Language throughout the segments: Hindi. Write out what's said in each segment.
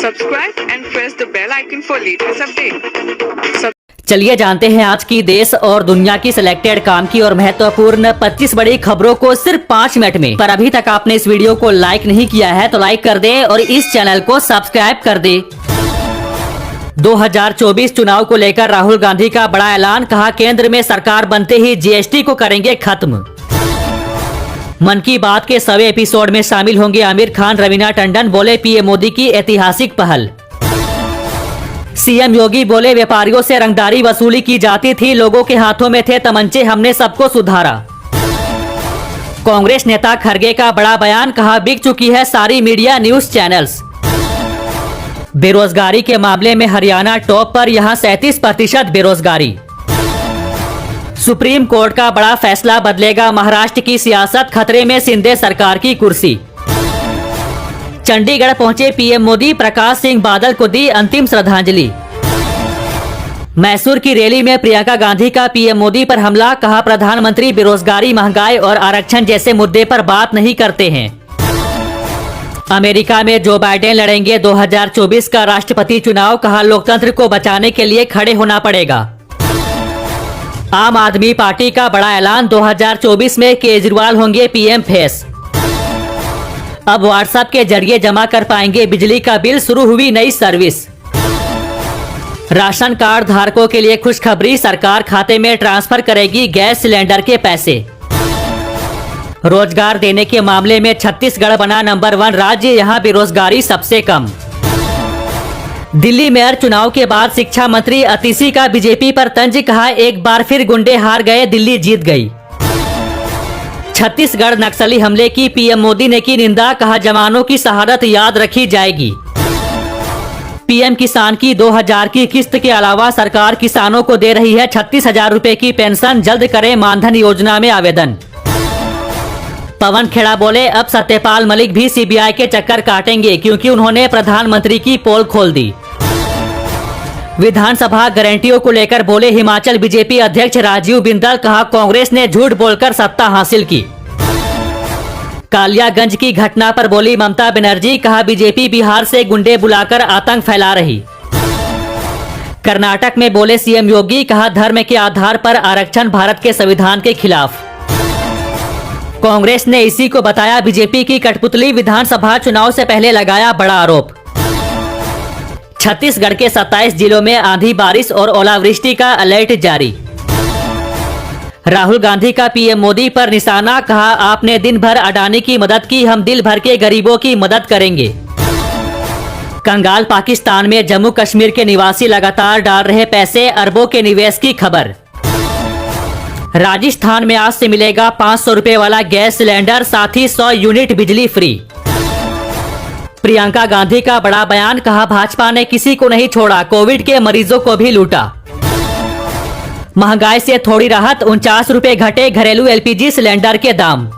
Subscribe and press the bell icon for latest update. चलिए जानते हैं आज की देश और दुनिया की सिलेक्टेड काम की और महत्वपूर्ण 25 बड़ी खबरों को सिर्फ 5 मिनट में। पर अभी तक आपने इस वीडियो को लाइक नहीं किया है तो लाइक कर दे और इस चैनल को सब्सक्राइब कर दे। 2024 चुनाव को लेकर राहुल गांधी का बड़ा ऐलान, कहा केंद्र में सरकार बनते ही जीएसटी को करेंगे खत्म। मन की बात के 100वें एपिसोड में शामिल होंगे आमिर खान, रवीना टंडन, बोले पीएम मोदी की ऐतिहासिक पहल। सीएम योगी बोले व्यापारियों से रंगदारी वसूली की जाती थी, लोगों के हाथों में थे तमंचे, हमने सबको सुधारा। कांग्रेस नेता खरगे का बड़ा बयान, कहा बिक चुकी है सारी मीडिया न्यूज चैनल्स। बेरोजगारी के मामले में हरियाणा टॉप पर, यहां 37% बेरोजगारी। सुप्रीम कोर्ट का बड़ा फैसला बदलेगा महाराष्ट्र की सियासत, खतरे में शिंदे सरकार की कुर्सी। चंडीगढ़ पहुंचे पीएम मोदी, प्रकाश सिंह बादल को दी अंतिम श्रद्धांजलि। मैसूर की रैली में प्रियंका गांधी का पीएम मोदी पर हमला, कहा प्रधानमंत्री बेरोजगारी, महंगाई और आरक्षण जैसे मुद्दे पर बात नहीं करते हैं। अमेरिका में जो बाइडेन लड़ेंगे 2024 का राष्ट्रपति चुनाव, कहा लोकतंत्र को बचाने के लिए खड़े होना पड़ेगा। आम आदमी पार्टी का बड़ा ऐलान, 2024 में केजरीवाल होंगे पीएम फेस। अब व्हाट्सएप के जरिए जमा कर पाएंगे बिजली का बिल, शुरू हुई नई सर्विस। राशन कार्ड धारकों के लिए खुशखबरी, सरकार खाते में ट्रांसफर करेगी गैस सिलेंडर के पैसे। रोजगार देने के मामले में छत्तीसगढ़ बना नंबर 1 राज्य, यहां बेरोजगारी सबसे कम। दिल्ली मेयर चुनाव के बाद शिक्षा मंत्री अतिशी का बीजेपी पर तंज, कहा एक बार फिर गुंडे हार गए, दिल्ली जीत गई। छत्तीसगढ़ नक्सली हमले की पीएम मोदी ने की निंदा, कहा जवानों की शहादत याद रखी जाएगी। पीएम किसान की 2000 की किस्त के अलावा सरकार किसानों को दे रही है 36,000 रुपए की पेंशन, जल्द करें मानधन योजना में आवेदन। पवन खेड़ा बोले अब सत्यपाल मलिक भी सीबीआई के चक्कर काटेंगे, क्योंकि उन्होंने प्रधानमंत्री की पोल खोल दी। विधानसभा गारंटियों को लेकर बोले हिमाचल बीजेपी अध्यक्ष राजीव बिंदल, कहा कांग्रेस ने झूठ बोलकर सत्ता हासिल की। कालियागंज की घटना पर बोली ममता बनर्जी, कहा बीजेपी बिहार से गुंडे बुलाकर आतंक फैला रही। कर्नाटक में बोले सीएम योगी, कहा धर्म के आधार पर आरक्षण भारत के संविधान के खिलाफ। कांग्रेस ने इसी को बताया बीजेपी की कठपुतली, विधानसभा चुनाव से पहले लगाया बड़ा आरोप। छत्तीसगढ़ के 27 जिलों में आंधी बारिश और ओलावृष्टि का अलर्ट जारी। राहुल गांधी का पीएम मोदी पर निशाना, कहा आपने दिन भर अडानी की मदद की, हम दिल भर के गरीबों की मदद करेंगे। कंगाल पाकिस्तान में जम्मू कश्मीर के निवासी लगातार डाल रहे पैसे, अरबों के निवेश की खबर। राजस्थान में आज से मिलेगा 500 रुपए वाला गैस सिलेंडर, साथ ही 100 यूनिट बिजली फ्री। प्रियंका गांधी का बड़ा बयान, कहा भाजपा ने किसी को नहीं छोड़ा, कोविड के मरीजों को भी लूटा। महंगाई से थोड़ी राहत, 49 रुपए घटे घरेलू एलपीजी सिलेंडर के दाम।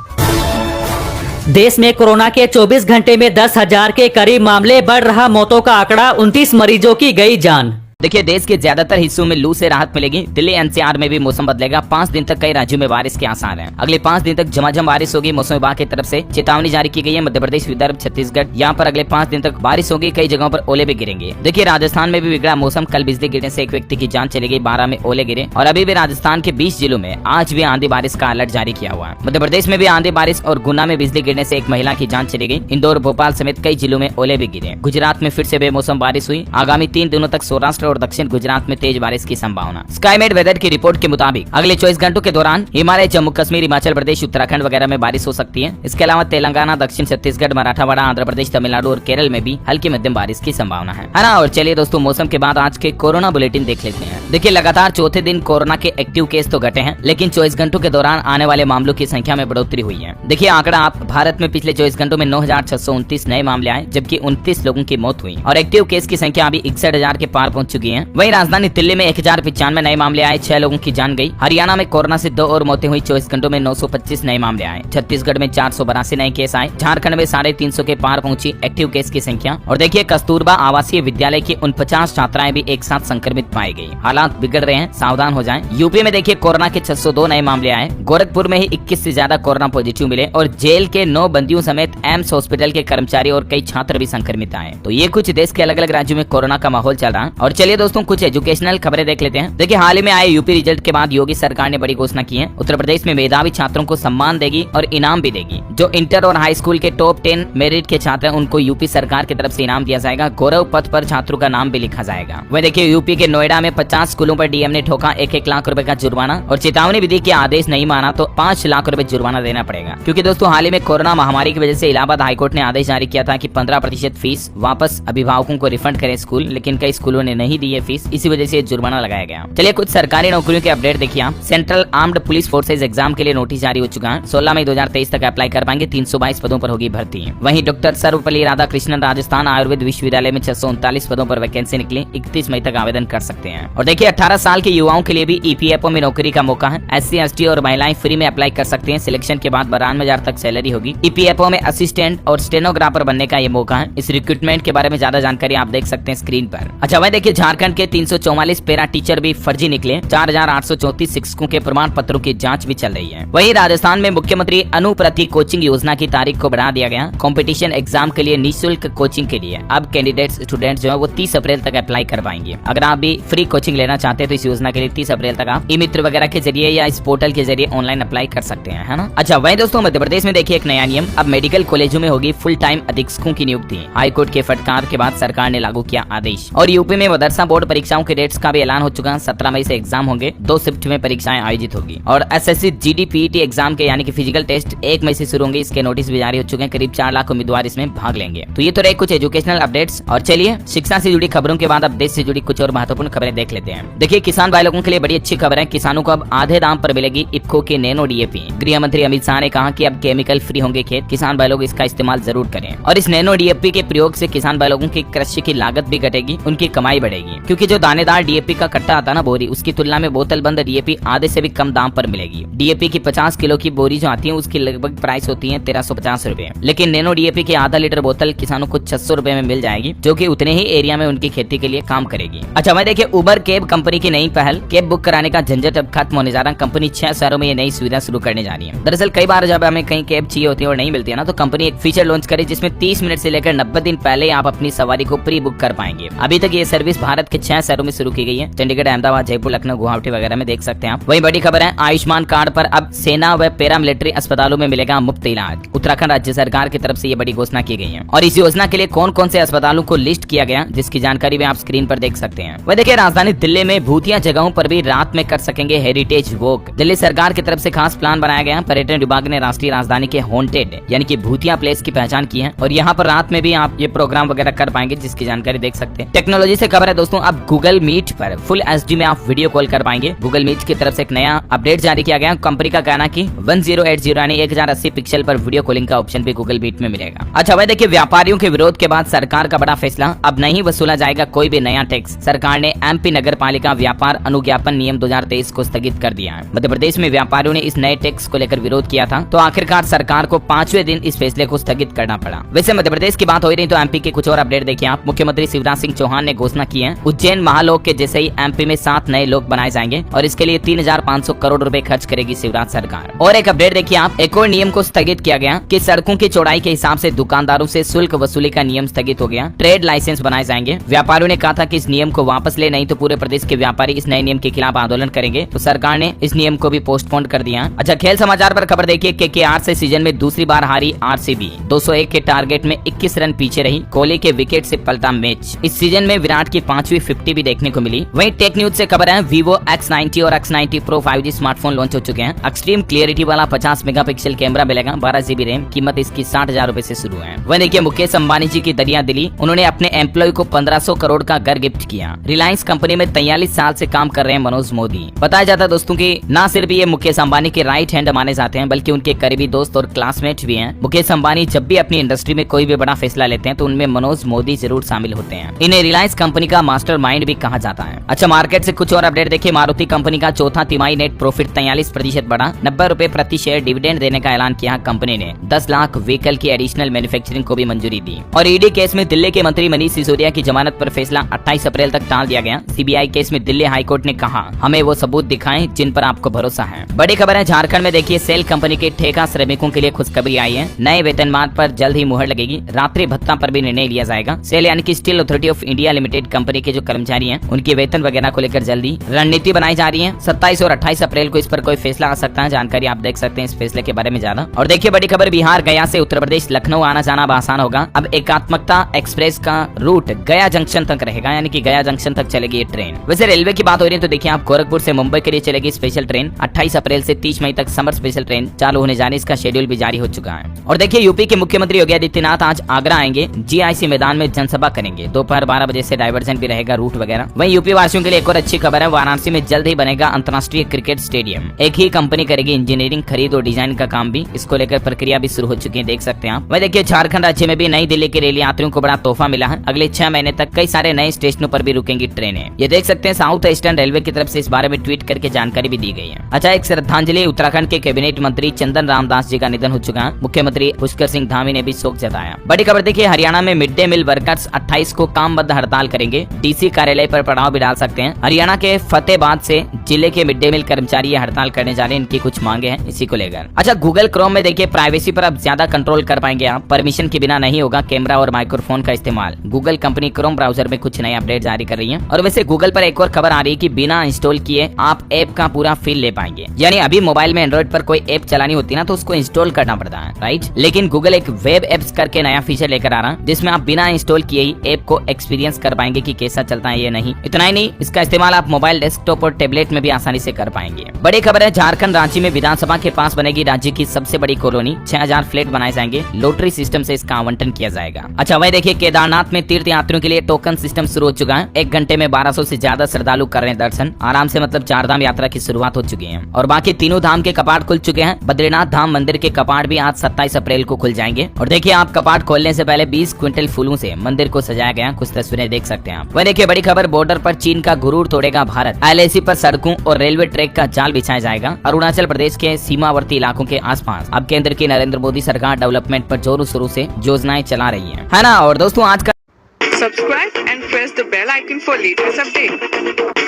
देश में कोरोना के 24 घंटे में 10,000 के करीब मामले, बढ़ रहा मौतों का आंकड़ा, 29 मरीजों की गई जान। देखिए देश के ज्यादातर हिस्सों में लू से राहत मिलेगी। दिल्ली एनसीआर में भी मौसम बदलेगा। 5 दिन तक कई राज्यों में बारिश के आसार हैं। अगले 5 दिन तक झमाझम बारिश होगी। मौसम विभाग की तरफ से चेतावनी जारी की गई है। मध्य प्रदेश, विदर्भ, छत्तीसगढ़, यहाँ पर अगले 5 दिन तक बारिश होगी। कई जगहों पर ओले भी गिरेंगे। देखिए राजस्थान में भी बिगड़ा मौसम, कल बिजली गिरने से एक व्यक्ति की जान चली गई, 12 में ओले गिरे और अभी भी राजस्थान के 20 जिलों में आज भी आंधी बारिश का अलर्ट जारी किया हुआ है। मध्य प्रदेश में भी आंधी बारिश और गुना में बिजली गिरने से एक महिला की जान चली गई। इंदौर, भोपाल समेत कई जिलों में ओले भी गिरे। गुजरात में फिर से बेमौसम बारिश हुई। आगामी 3 दिनों तक सौराष्ट्र और दक्षिण गुजरात में तेज बारिश की संभावना। स्काईमेट वेदर की रिपोर्ट के मुताबिक अगले 24 घंटों के दौरान हिमालय, जम्मू कश्मीर, हिमाचल प्रदेश, उत्तराखंड वगैरह में बारिश हो सकती है। इसके अलावा तेलंगाना, दक्षिण छत्तीसगढ़, मराठवाड़ा, आंध्र प्रदेश, तमिलनाडु और केरल में भी हल्की मध्यम बारिश की संभावना है ना। और चलिए दोस्तों मौसम के बाद आज के कोरोना बुलेटिन देख लेते हैं। देखिए लगातार चौथे दिन कोरोना के एक्टिव केस तो घटे हैं, लेकिन 24 घंटों के दौरान आने वाले मामलों की संख्या में बढ़ोतरी हुई है। देखिए आंकड़ा आप भारत में पिछले 24 घंटों में 9,629 नए मामले आए, जबकि 29 लोगों की मौत हुई और एक्टिव केस की संख्या अभी 61,000 के पार पहुंच चुकी है। वहीं राजधानी दिल्ली में 1095 नए मामले आए, 6 लोगों की जान गई। हरियाणा में कोरोना से 2 और मौतें हुई, 24 घंटों में 925 नए मामले आए। छत्तीसगढ़ में 482 नए केस आए। झारखंड में 350 के पार पहुंची एक्टिव केस की संख्या। और देखिए, कस्तूरबा आवासीय विद्यालय की 49 छात्राएं भी एक साथ संक्रमित पाई गई। हालात बिगड़ रहे हैं, सावधान हो जाएं। यूपी में देखिए, कोरोना के 602 नए मामले आए। गोरखपुर में ही 21 से ज्यादा कोरोना पॉजिटिव मिले और जेल के 9 बंदियों समेत एम्स हॉस्पिटल के कर्मचारी और कई छात्र भी संक्रमित आए। तो ये कुछ देश के अलग अलग राज्यों में कोरोना का माहौल चल रहा है। और चलिए दोस्तों, कुछ एजुकेशनल खबरें देख लेते हैं। देखिए, हाल ही में आए यूपी रिजल्ट के बाद योगी सरकार ने बड़ी घोषणा की है। उत्तर प्रदेश में मेधावी छात्रों को सम्मान देगी और इनाम भी देगी। जो इंटर और हाई स्कूल के टॉप 10 मेरिट के छात्र हैं, उनको यूपी सरकार की तरफ से इनाम दिया जाएगा। गौरव पथ पर छात्रों का नाम भी लिखा जाएगा। वह देखिए, यूपी के नोएडा में 50 स्कूलों पर डीएम ने ठोका 1-1 लाख रुपए का जुर्माना और चेतावनी भी दी कि आदेश नहीं माना तो 5 लाख रुपए जुर्माना देना पड़ेगा। क्योंकि दोस्तों, हाल ही में कोरोना महामारी की वजह से इलाहाबाद हाईकोर्ट ने आदेश जारी किया था कि 15% फीस वापस अभिभावकों को रिफंड करे स्कूल, लेकिन कई स्कूलों ने नहीं दी है फीस, इसी वजह से जुर्माना लगाया गया। चलिए, कुछ सरकारी नौकरियों के अपडेट देखिए आप। Central armed police forces exam के लिए नोटिस जारी हो चुका है। 16 मई 2023 तक अप्लाई कर पाएंगे। 322 पदों पर होगी भर्ती। वहीं डॉक्टर सर्वपल्ली राधाकृष्णन राजस्थान आयुर्वेद विश्वविद्यालय में 639 पदों पर वैकेंसी निकली। 31 मई तक आवेदन कर सकते हैं। और देखिए, 18 साल के युवाओं के लिए भी ईपीएफओ में नौकरी का मौका है। SC ST और महिलाएं फ्री में अप्लाई कर सकते हैं। सिलेक्शन के बाद 92,000 तक सैलरी होगी। ईपीएफओ में असिस्टेंट और स्टेनोग्राफर बनने का ये मौका है। इस रिक्रूटमेंट के बारे में ज्यादा जानकारी आप देख सकते हैं स्क्रीन पर। अच्छा, वह देखिए, झारखंड के 344 पैरा टीचर भी फर्जी निकले। 4,834 शिक्षकों के प्रमाण पत्रों की जांच भी चल रही है। वहीं राजस्थान में मुख्यमंत्री अनुप्रति कोचिंग योजना की तारीख को बढ़ा दिया गया। कंपटीशन एग्जाम के लिए निःशुल्क कोचिंग के लिए अब कैंडिडेट स्टूडेंट जो है वो 30 अप्रैल तक अप्लाई कर पाएंगे। अगर आप भी फ्री कोचिंग लेना चाहते हैं तो इस योजना के लिए 30 अप्रैल तक आप ई-मित्र वगैरह के जरिए या इस पोर्टल के जरिए ऑनलाइन अप्लाई कर सकते हैं, है ना। अच्छा, वहीं दोस्तों, मध्य प्रदेश में देखिए एक नया नियम। अब मेडिकल कॉलेजों में होगी फुल टाइम अधीक्षकों की नियुक्ति। हाईकोर्ट के फटकार के बाद सरकार ने लागू किया आदेश। और यूपी में मदरसा बोर्ड परीक्षाओं के डेट्स का भी ऐलान हो चुका है। 17 मई से एग्जाम होंगे। 2 शिफ्ट में परीक्षाएं आयोजित होगी। और SSC GD PET एग्जाम के यानी कि फिजिकल टेस्ट 1 मई से शुरू होंगे। इसके नोटिस भी जारी हो चुके हैं। करीब 4 लाख उम्मीदवार इसमें भाग लेंगे। तो ये तो रहे कुछ एजुकेशनल अपडेट्स। और चलिए, शिक्षा से जुड़ी खबरों के बाद अब देश से जुड़ी कुछ और महत्वपूर्ण खबरें देख लेते हैं। देखिए, किसान भाई लोगों के लिए बड़ी अच्छी खबर है। किसानों को अब आधे दाम पर मिलेगी इफ्को के नैनो DAP। गृह मंत्री अमित शाह ने कहा कि अब केमिकल फ्री होंगे खेत। किसान भाई लोग इसका इस्तेमाल जरूर करें। और इस नैनो DAP के प्रयोग से किसान भाई लोगों की कृषि की लागत भी घटेगी, उनकी कमाई बढ़ेगी। क्योंकि जो दानेदार DAP का कट्टा आता ना बोरी, उसकी तुलना में बोतल बंद DAP आधे से भी कम दाम पर मिलेगी। DAP की 50 किलो की बोरी जो आती है उसकी लगभग प्राइस होती है 1350 रुपए, लेकिन नैनो DAP की आधा लीटर बोतल किसानों को 600 रुपए में मिल जाएगी, जो कि उतने ही एरिया में उनकी खेती के लिए काम करेगी। अच्छा, मैं देखिए, उबर कैब कंपनी की नई पहल। कैब बुक कराने का झंझट अब खत्म होने जा रहा है। कंपनी 6 शहरों में ये नई सुविधा शुरू करने जा रही है। दरअसल कई बार जब हमें कहीं कैब चाहिए होती है और नहीं मिलती है ना, तो कंपनी एक फीचर लॉन्च करे जिसमें 30 मिनट से लेकर 90 दिन पहले आप अपनी सवारी को प्री बुक कर पाएंगे। अभी तक ये सर्विस भारत के 6 शहरों में शुरू की गई है। चंडीगढ़, अहमदाबाद, जयपुर, लखनऊ, गुवाहाटी वगैरह में देख सकते हैं आप। वही बड़ी खबर है, आयुष्मान कार्ड पर अब सेना व पैरा मिलिट्री अस्पतालों में मिलेगा मुफ्त इलाज। उत्तराखंड राज्य सरकार की तरफ से ये बड़ी घोषणा की गई है। और इस योजना के लिए कौन कौन से अस्पतालों को लिस्ट किया गया, जिसकी जानकारी भी आप स्क्रीन पर देख सकते हैं। वह देखिए, राजधानी दिल्ली में भूतिया जगहों पर भी रात में कर सकेंगे हेरिटेज वॉक। दिल्ली सरकार की तरफ से खास प्लान बनाया गया। पर्यटन विभाग ने राष्ट्रीय राजधानी के हॉन्टेड यानी कि भूतिया प्लेस की पहचान की है और यहाँ पर रात में भी आप ये प्रोग्राम वगैरह कर पाएंगे, जिसकी जानकारी देख सकते हैं। टेक्नोलॉजी से खबर है दोस्तों, अब गूगल मीट पर फुल HD में आप वीडियो कॉल कर पाएंगे। गूगल मीट की तरफ से एक नया अपडेट जारी किया गया। कंपनी का कहना कि 1080 यानी 1080 पिक्सल पर वीडियो कॉलिंग का ऑप्शन भी गूगल मीट में मिलेगा। अच्छा, वह देखिए, व्यापारियों के विरोध के बाद सरकार का बड़ा फैसला। अब नहीं वसूला जाएगा कोई भी नया टैक्स। सरकार ने MP नगर पालिका व्यापार अनुज्ञापन नियम 2023 को स्थगित कर दिया है। मध्य प्रदेश में व्यापारियों ने इस नए टैक्स को लेकर विरोध किया था, तो आखिरकार सरकार को 5वें दिन इस फैसले को स्थगित करना पड़ा। वैसे मध्य प्रदेश की बात हो रही तो MP के कुछ और अपडेट देखिए आप। मुख्यमंत्री शिवराज सिंह चौहान ने घोषणा की है, उज्जैन महालोक के जैसे ही MP में 7 नए लोक बनाए जाएंगे और इसके लिए 3500 करोड़ रुपए खर्च करेगी शिवराज सरकार। और एक अपडेट देखिए आप, एक और नियम को स्थगित किया गया कि सड़कों की चौड़ाई के हिसाब से दुकानदारों से शुल्क वसूली का नियम स्थगित हो गया। ट्रेड लाइसेंस बनाए जाएंगे। व्यापारियों ने कहा था कि इस नियम को वापस ले, नहीं तो पूरे प्रदेश के व्यापारी इस नए नियम के खिलाफ आंदोलन करेंगे। तो सरकार ने इस नियम को भी पोस्टपोन कर दिया। अच्छा, खेल समाचार पर खबर देखिए, KKR से सीजन में दूसरी बार हारी RCB। 201 के टारगेट में 21 रन पीछे रही। कोहली के विकेट से पलटा मैच। इस सीजन में विराट की 5वीं 50 भी देखने को मिली। वहीं टेक न्यूज से खबर है, Vivo X90 और X90 Pro 5G smartphone launch हो चुके हैं। एक्सट्रीम क्लियरिटी वाला 50 मेगापिक्सल कैमरा मिलेगा। 12 GB रैम। कीमत इसकी 60,000 रुपए से शुरू है। वहीं देखिए, मुकेश अंबानी जी की दरिया दिली। उन्होंने अपने एम्प्लॉय को 1500 करोड़ का घर गिफ्ट किया। रिलायंस कंपनी में 43 साल से काम कर रहे हैं मनोज मोदी। बताया जाता है दोस्तों कि न सिर्फ ये मुकेश अंबानी के राइट हैंड माने जाते हैं, बल्कि उनके करीबी दोस्त और क्लासमेट भी हैं। मुकेश अंबानी जब भी अपनी इंडस्ट्री में कोई भी बड़ा फैसला लेते हैं तो उनमें मनोज मोदी जरूर शामिल होते हैं। इन्हें रिलायंस कंपनी का मास्टर मास्टरमाइंड भी कहा जाता है। अच्छा, मार्केट से कुछ और अपडेट देखिए। मारुति कंपनी का चौथा तिमाही नेट प्रॉफिट 43% बढ़ा, 90 रुपए प्रति शेयर डिविडेंड देने का ऐलान किया। कंपनी ने 10 लाख व्हीकल की एडिशनल मैन्युफैक्चरिंग को भी मंजूरी दी। और ईडी केस में दिल्ली के मंत्री मनीष सिसोदिया की जमानत पर फैसला 28 अप्रैल तक टाल दिया गया। सीबीआई केस में दिल्ली हाईकोर्ट ने कहा, हमें वो सबूत दिखाएं जिन पर आपको भरोसा है। बड़ी खबर है झारखंड में देखिए, सेल कंपनी के ठेका श्रमिकों के लिए खुशखबरी आई है। नए वेतनमान पर जल्द ही मुहर लगेगी। रात्रि भत्ता पर भी निर्णय लिया जाएगा। सेल यानी कि steel authority of India limited company के जो कर्मचारी हैं, उनके वेतन वगैरह को लेकर जल्दी रणनीति बनाई जा रही है। 27 और 28 अप्रैल को इस पर कोई फैसला आ सकता है। जानकारी आप देख सकते हैं इस फैसले के बारे में ज्यादा। और देखिए बड़ी खबर, बिहार गया से उत्तर प्रदेश लखनऊ आना जाना अब आसान होगा। अब एकात्मकता एक्सप्रेस का रूट गया जंक्शन तक रहेगा, यानी कि गया जंक्शन तक चलेगी ये ट्रेन। वैसे रेलवे की बात हो रही है तो देखिए आप, गोरखपुर से मुंबई के लिए चलेगी स्पेशल ट्रेन। 28 अप्रैल से 30 मई तक समर स्पेशल ट्रेन चालू होने जाने, इसका शेड्यूल भी जारी हो चुका है। और देखिए यूपी के मुख्यमंत्री योगी आदित्यनाथ आज आगरा आएंगे, जीआईसी मैदान में जनसभा करेंगे। दोपहर 12 बजे से डाइवर्जन भी रहेगा रूट वगैरह। वहीं यूपी वासियों के लिए एक और अच्छी खबर है, वाराणसी में जल्द ही बनेगा अंतर्राष्ट्रीय क्रिकेट स्टेडियम। एक ही कंपनी करेगी इंजीनियरिंग, खरीद और डिजाइन का काम भी। इसको लेकर प्रक्रिया भी शुरू हो चुकी है, देख सकते हैं आप। वहीं देखिए झारखंड राज्य में भी नई दिल्ली के रेल यात्रियों को बड़ा तोहफा मिला है। अगले 6 महीने तक कई सारे नए स्टेशनों पर भी रुकेंगी ट्रेनें। ये देख सकते हैं साउथ ईस्टर्न रेलवे की तरफ से इस बारे में ट्वीट करके जानकारी भी दी गई है। अच्छा, एक श्रद्धांजलि, उत्तराखंड के कैबिनेट मंत्री चंदन रामदास जी का निधन हो चुका है। मुख्यमंत्री पुष्कर सिंह धामी ने भी शोक जताया। बड़ी खबर देखिए, हरियाणा में मिड डे मील वर्कर्स 28 को कामबद्ध हड़ताल करेंगे। डीसी कार्यालय पर पड़ाव भी डाल सकते हैं। हरियाणा के फतेहाबाद से जिले के मिड डे मील कर्मचारी हड़ताल करने जा रहे हैं। इनकी कुछ मांगे हैं इसी को लेकर। अच्छा, गूगल क्रोम में देखिए प्राइवेसी पर अब ज्यादा कंट्रोल कर पाएंगे आप। परमिशन के बिना नहीं होगा कैमरा और माइक्रोफोन का इस्तेमाल। गूगल कंपनी क्रोम ब्राउजर में कुछ नए अपडेट जारी कर रही है। और वैसे गूगल पर एक और खबर आ रही है कि बिना इंस्टॉल किए आप ऐप का पूरा फील ले पाएंगे। यानी अभी मोबाइल में एंड्रॉइड पर कोई ऐप चलानी होती है ना, तो उसको इंस्टॉल करना पड़ता है, राइट। लेकिन गूगल एक वेब एप्स करके नया फीचर लेकर आ रहा है, जिसमें आप बिना इंस्टॉल किए ही ऐप को एक्सपीरियंस कर पाएंगे कि कैसा चलता है। ये नहीं, इतना ही नहीं, इसका इस्तेमाल आप मोबाइल, डेस्कटॉप और टैबलेट में भी आसानी से कर पाएंगे। बड़ी खबर है, झारखंड रांची में विधानसभा के पास बनेगी राज्य की सबसे बड़ी कॉलोनी। 6000 फ्लैट बनाए जाएंगे। लॉटरी सिस्टम से इसका आवंटन किया जाएगा। अच्छा, वही देखिए केदारनाथ में तीर्थ यात्रियों के लिए टोकन सिस्टम शुरू हो चुका है। 1 घंटे में 1200 से ज्यादा श्रद्धालु कर रहे हैं दर्शन आराम से। मतलब 4 धाम यात्रा की शुरुआत हो चुकी है और बाकी तीनों धाम के कपाट खुल चुके हैं। बद्रीनाथ धाम मंदिर के कपाट भी आज 27 अप्रैल को खुल जाएंगे। और देखिए आप, कपाट खोलने से पहले 20 क्विंटल फूलों से मंदिर को सजाया गया। कुछ तस्वीरें देख सकते हैं आप। वही देखिए बड़ी खबर, बॉर्डर पर चीन का गुरूर तोड़ेगा भारत। LAC पर सड़कों और रेलवे ट्रैक का जाल बिछाया जाएगा। अरुणाचल प्रदेश के सीमावर्ती इलाकों के आसपास अब केंद्र की नरेंद्र मोदी सरकार डेवलपमेंट पर जोरों शोरों से योजनाएं चला रही है ना। और दोस्तों आज का Subscribe and press the bell icon for latest update.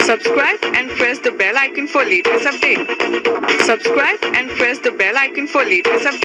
Subscribe and press the bell icon for latest update. Subscribe and press the bell icon for latest update.